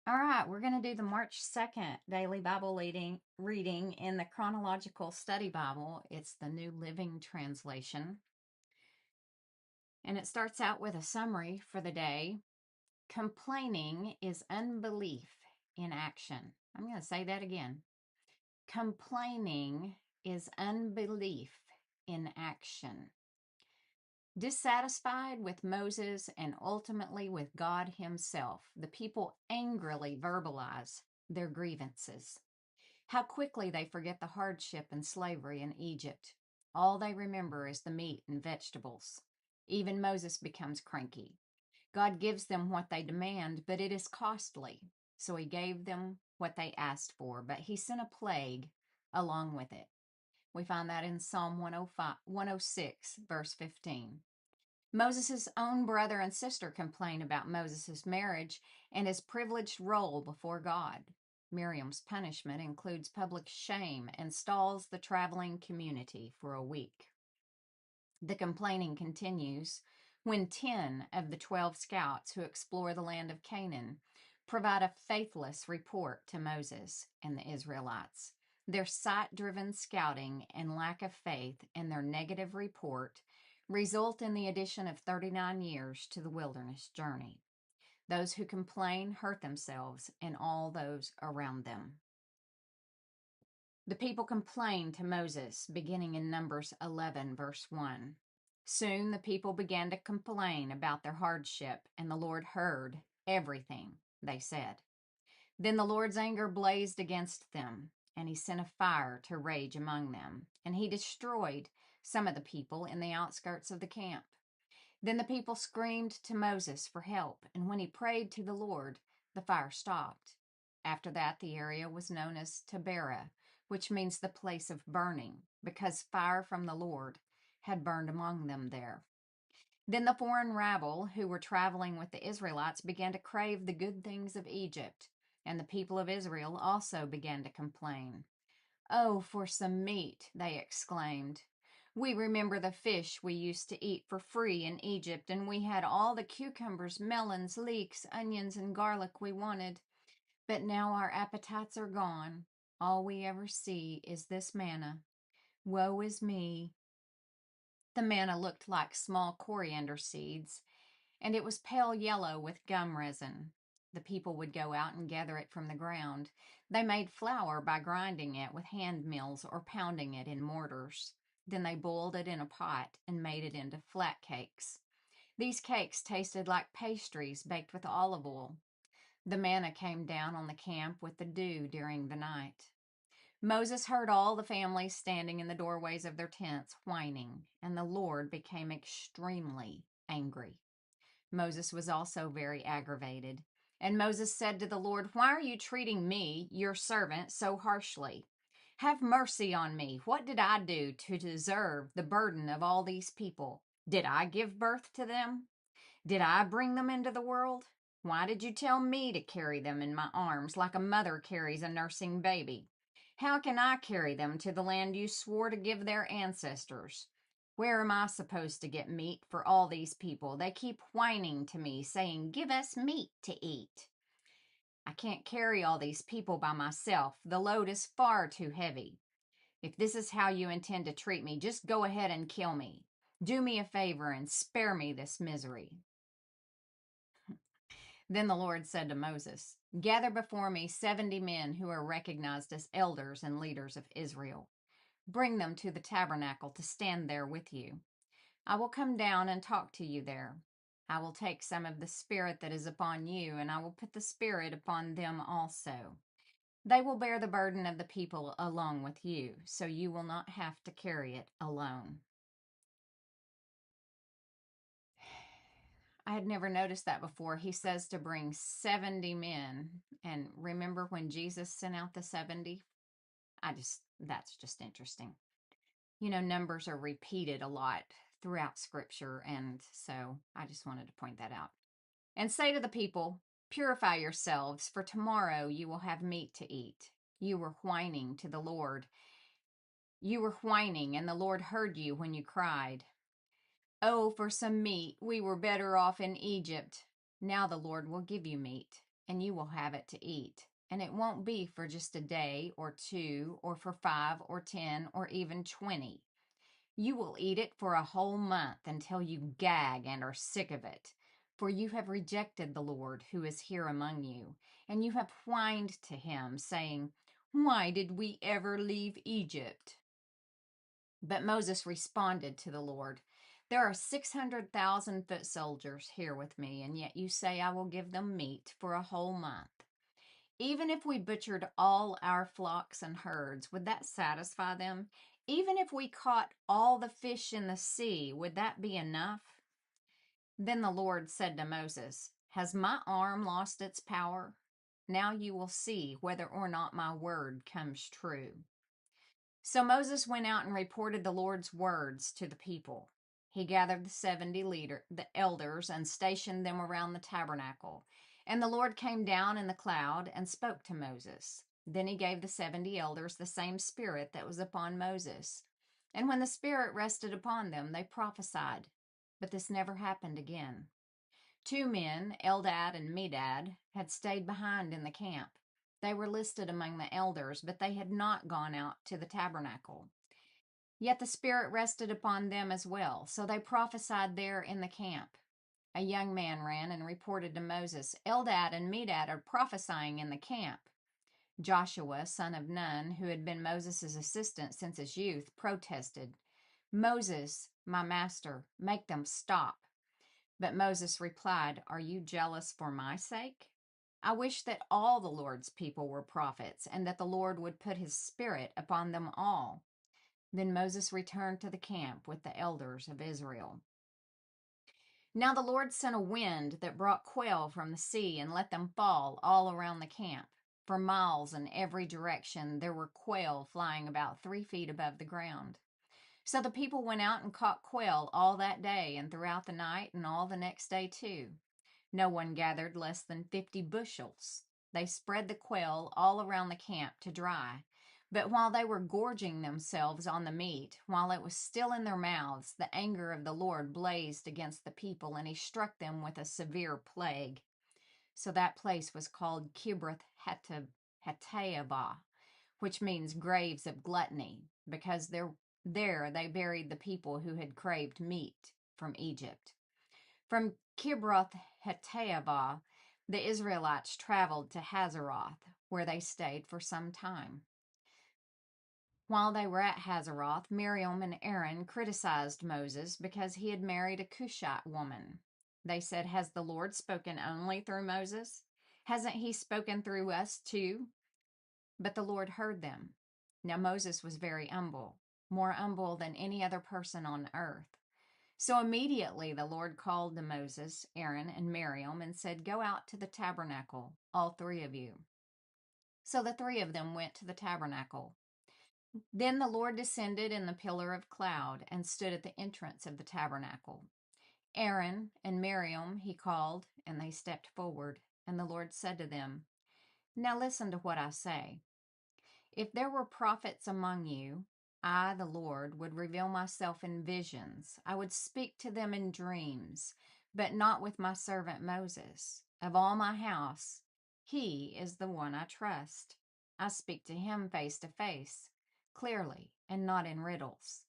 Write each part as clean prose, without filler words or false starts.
All right, we're going to do the March 2nd daily Bible reading in the Chronological Study Bible. It's the New Living Translation. And it starts out with a summary for the day. Complaining is unbelief in action. I'm going to say that again. Complaining is unbelief in action. Dissatisfied with Moses and ultimately with God himself, the people angrily verbalize their grievances. How quickly they forget the hardship and slavery in Egypt. All they remember is the meat and vegetables. Even Moses becomes cranky. God gives them what they demand, but it is costly. So he gave them what they asked for, but he sent a plague along with it. We find that in Psalm 106, verse 15. Moses' own brother and sister complain about Moses' marriage and his privileged role before God. Miriam's punishment includes public shame and stalls the traveling community for a week. The complaining continues when 10 of the 12 scouts who explore the land of Canaan provide a faithless report to Moses and the Israelites. Their sight-driven scouting and lack of faith in their negative report result in the addition of 39 years to the wilderness journey. Those who complain hurt themselves and all those around them. The people complained to Moses, beginning in Numbers 11, verse 1. Soon the people began to complain about their hardship, and the Lord heard everything they said. Then the Lord's anger blazed against them, and he sent a fire to rage among them, and he destroyed some of the people in the outskirts of the camp. Then the people screamed to Moses for help, and when he prayed to the Lord, the fire stopped. After that, the area was known as Taberah, which means the place of burning, because fire from the Lord had burned among them there. Then the foreign rabble who were traveling with the Israelites began to crave the good things of Egypt, and the people of Israel also began to complain. "Oh, for some meat," they exclaimed. "We remember the fish we used to eat for free in Egypt, and we had all the cucumbers, melons, leeks, onions, and garlic we wanted. But now our appetites are gone. All we ever see is this manna. Woe is me." The manna looked like small coriander seeds, and it was pale yellow with gum resin. The people would go out and gather it from the ground. They made flour by grinding it with hand mills or pounding it in mortars. Then they boiled it in a pot and made it into flat cakes. These cakes tasted like pastries baked with olive oil. The manna came down on the camp with the dew during the night. Moses heard all the families standing in the doorways of their tents whining, and the Lord became extremely angry. Moses was also very aggravated. And Moses said to the Lord, "Why are you treating me, your servant, so harshly? Have mercy on me. What did I do to deserve the burden of all these people? Did I give birth to them? Did I bring them into the world? Why did you tell me to carry them in my arms like a mother carries a nursing baby? How can I carry them to the land you swore to give their ancestors? Where am I supposed to get meat for all these people? They keep whining to me, saying, 'Give us meat to eat.' I can't carry all these people by myself. The load is far too heavy. If this is how you intend to treat me, just go ahead and kill me. Do me a favor and spare me this misery." Then the Lord said to Moses, "Gather before me 70 men who are recognized as elders and leaders of Israel. Bring them to the tabernacle to stand there with you. I will come down and talk to you there. I will take some of the Spirit that is upon you, and I will put the Spirit upon them also. They will bear the burden of the people along with you, so you will not have to carry it alone." I had never noticed that before. He says to bring 70 men. And remember when Jesus sent out the 70? That's just interesting. You know, numbers are repeated a lot throughout scripture. And so I just wanted to point that out. "And say to the people, 'Purify yourselves, for tomorrow you will have meat to eat.' You were whining to the Lord. You were whining, and the Lord heard you when you cried, 'Oh, for some meat. We were better off in Egypt.' Now the Lord will give you meat. and you will have it to eat. And it won't be for just a day or two, or for 5 or 10 or even 20. You will eat it for a whole month until you gag and are sick of it. For you have rejected the Lord who is here among you, and you have whined to him, saying, Why did we ever leave Egypt? But Moses responded to the Lord, There are 600,000 foot soldiers here with me, and yet you say I will give them meat for a whole month. Even if we butchered all our flocks and herds, would that satisfy them? Even if we caught all the fish in the sea, would that be enough? Then the Lord said to Moses, Has my arm lost its power? Now you will see whether or not my word comes true. So Moses went out and reported the Lord's words to the people. He gathered the elders, and stationed them around the tabernacle. And the Lord came down in the cloud and spoke to Moses. Then he gave the 70 elders the same spirit that was upon Moses. And when the spirit rested upon them, they prophesied. But this never happened again. 2 men, Eldad and Medad, had stayed behind in the camp. They were listed among the elders, but they had not gone out to the tabernacle. Yet the Spirit rested upon them as well, so they prophesied there in the camp. A young man ran and reported to Moses, Eldad and Medad are prophesying in the camp. Joshua, son of Nun, who had been Moses' assistant since his youth, protested, Moses, my master, make them stop. But Moses replied, Are you jealous for my sake? I wish that all the Lord's people were prophets, and that the Lord would put his spirit upon them all. Then Moses returned to the camp with the elders of Israel. Now the Lord sent a wind that brought quail from the sea and let them fall all around the camp. For miles in every direction there were quail flying about 3 feet above the ground. So the people went out and caught quail all that day and throughout the night and all the next day too. No one gathered less than 50 bushels. They spread the quail all around the camp to dry. But while they were gorging themselves on the meat, while it was still in their mouths, the anger of the Lord blazed against the people, and he struck them with a severe plague. So that place was called Kibroth Hattaavah, which means graves of gluttony, because there they buried the people who had craved meat from Egypt. From Kibroth Hattaavah, the Israelites traveled to Hazeroth, where they stayed for some time. While they were at Hazeroth, Miriam and Aaron criticized Moses because he had married a Cushite woman. They said, Has the Lord spoken only through Moses? Hasn't he spoken through us too? But the Lord heard them. Now Moses was very humble, more humble than any other person on earth. So immediately the Lord called to Moses, Aaron, and Miriam and said, Go out to the tabernacle, all 3 of you. So the 3 of them went to the tabernacle. Then the Lord descended in the pillar of cloud and stood at the entrance of the tabernacle. Aaron and Miriam he called, and they stepped forward. And the Lord said to them, Now listen to what I say. If there were prophets among you, I, the Lord, would reveal myself in visions. I would speak to them in dreams, but not with my servant Moses. Of all my house, he is the one I trust. I speak to him face to face, clearly, and not in riddles.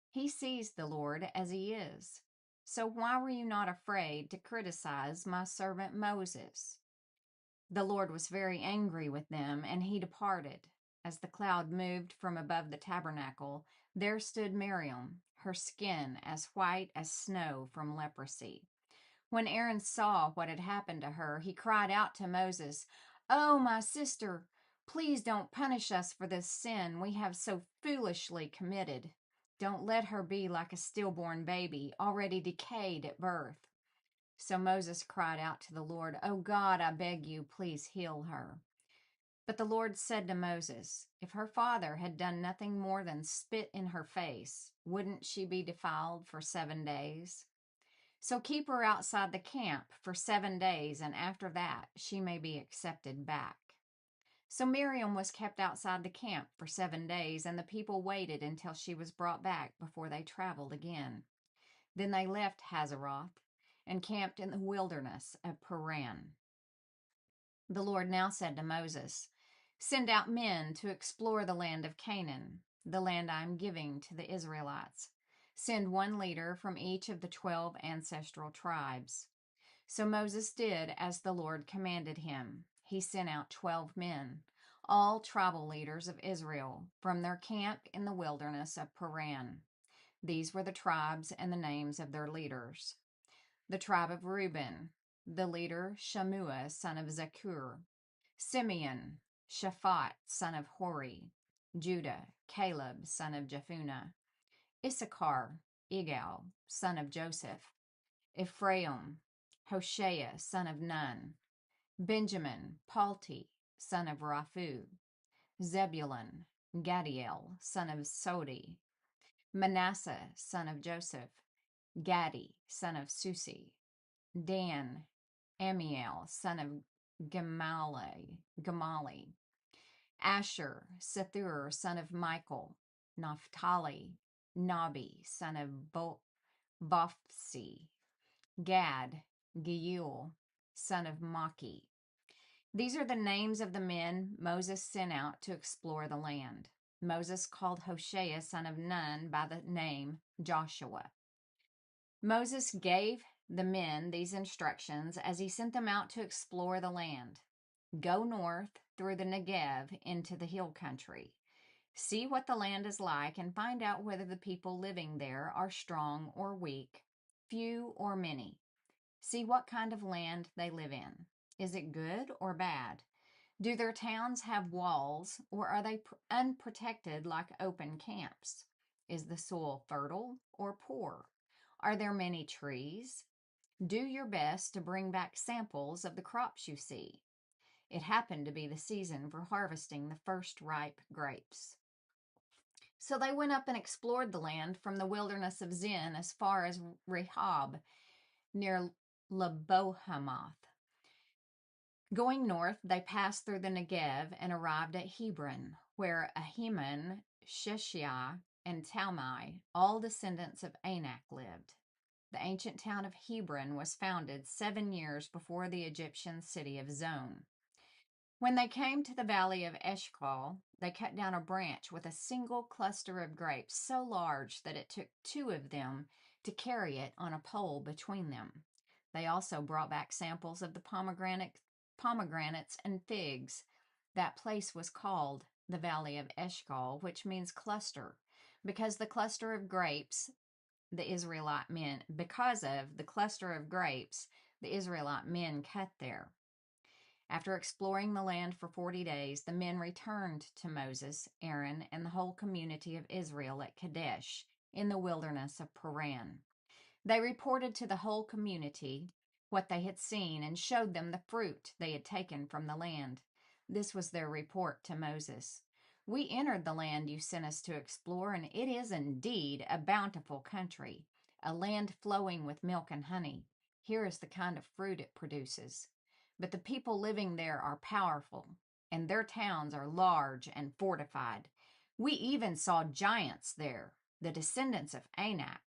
He sees the Lord as he is. So why were you not afraid to criticize my servant Moses? The Lord was very angry with them, and he departed. As the cloud moved from above the tabernacle, there stood Miriam, her skin as white as snow from leprosy. When Aaron saw what had happened to her, he cried out to Moses, Oh, my sister, please don't punish us for this sin we have so foolishly committed. Don't let her be like a stillborn baby, already decayed at birth. So Moses cried out to the Lord, Oh God, I beg you, please heal her. But the Lord said to Moses, If her father had done nothing more than spit in her face, wouldn't she be defiled for 7 days? So keep her outside the camp for 7 days, and after that she may be accepted back. So Miriam was kept outside the camp for 7 days, and the people waited until she was brought back before they traveled again. Then they left Hazeroth and camped in the wilderness of Paran. The Lord now said to Moses, "Send out men to explore the land of Canaan, the land I am giving to the Israelites. Send one leader from each of the 12 ancestral tribes." So Moses did as the Lord commanded him. He sent out 12 men, all tribal leaders of Israel, from their camp in the wilderness of Paran. These were the tribes and the names of their leaders. The tribe of Reuben, the leader Shammua, son of Zakur. Simeon, Shaphat, son of Hori. Judah, Caleb, son of Jephunneh. Issachar, Igal, son of Joseph. Ephraim, Hoshea, son of Nun. Benjamin, Palti, son of Raphu. Zebulun, Gadiel, son of Sodi. Manasseh, son of Joseph. Gadi, son of Susi. Dan, Amiel, son of Gamali. Asher, Sethur, son of Michael. Naphtali, Nabi, son of Bophsi. Gad, Geuel, son of Maki. These are the names of the men Moses sent out to explore the land. Moses called Hoshea, son of Nun, by the name Joshua. Moses gave the men these instructions as he sent them out to explore the land. Go north through the Negev into the hill country. See what the land is like and find out whether the people living there are strong or weak, few or many. See what kind of land they live in. Is it good or bad? Do their towns have walls, or are they unprotected like open camps? Is the soil fertile or poor? Are there many trees? Do your best to bring back samples of the crops you see. It happened to be the season for harvesting the first ripe grapes. So they went up and explored the land from the wilderness of Zin as far as Rehob, near Lebohamath. Going north, they passed through the Negev and arrived at Hebron, where Ahiman, Sheshai, and Talmai, all descendants of Anak, lived. The ancient town of Hebron was founded 7 years before the Egyptian city of Zon. When they came to the valley of Eshcol, they cut down a branch with a single cluster of grapes so large that it took 2 of them to carry it on a pole between them. They also brought back samples of the pomegranates and figs. That place was called the Valley of Eshcol, which means cluster, because the cluster of grapes the Israelite men cut there. After exploring the land for 40 days, the men returned to Moses, Aaron, and the whole community of Israel at Kadesh in the wilderness of Paran. They reported to the whole community what they had seen and showed them the fruit they had taken from the land. This was their report to Moses. We entered the land you sent us to explore, and it is indeed a bountiful country, a land flowing with milk and honey. Here is the kind of fruit it produces. But the people living there are powerful, and their towns are large and fortified. We even saw giants there, the descendants of Anak.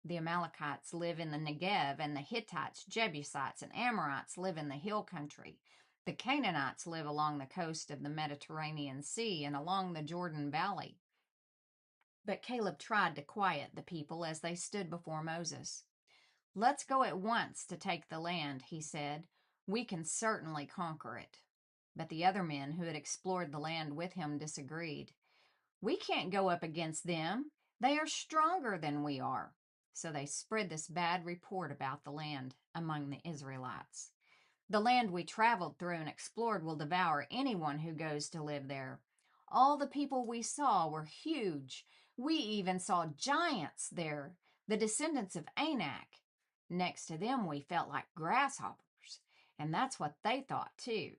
The Amalekites live in the Negev, and the Hittites, Jebusites, and Amorites live in the hill country. The Canaanites live along the coast of the Mediterranean Sea and along the Jordan Valley. But Caleb tried to quiet the people as they stood before Moses. "Let's go at once to take the land," he said. "We can certainly conquer it." But the other men who had explored the land with him disagreed. "We can't go up against them. They are stronger than we are." So they spread this bad report about the land among the Israelites. "The land we traveled through and explored will devour anyone who goes to live there. All the people we saw were huge. We even saw giants there, the descendants of Anak. Next to them, we felt like grasshoppers." And that's what they thought too.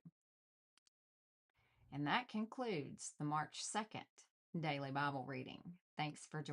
And that concludes the March 2nd Daily Bible Reading. Thanks for joining.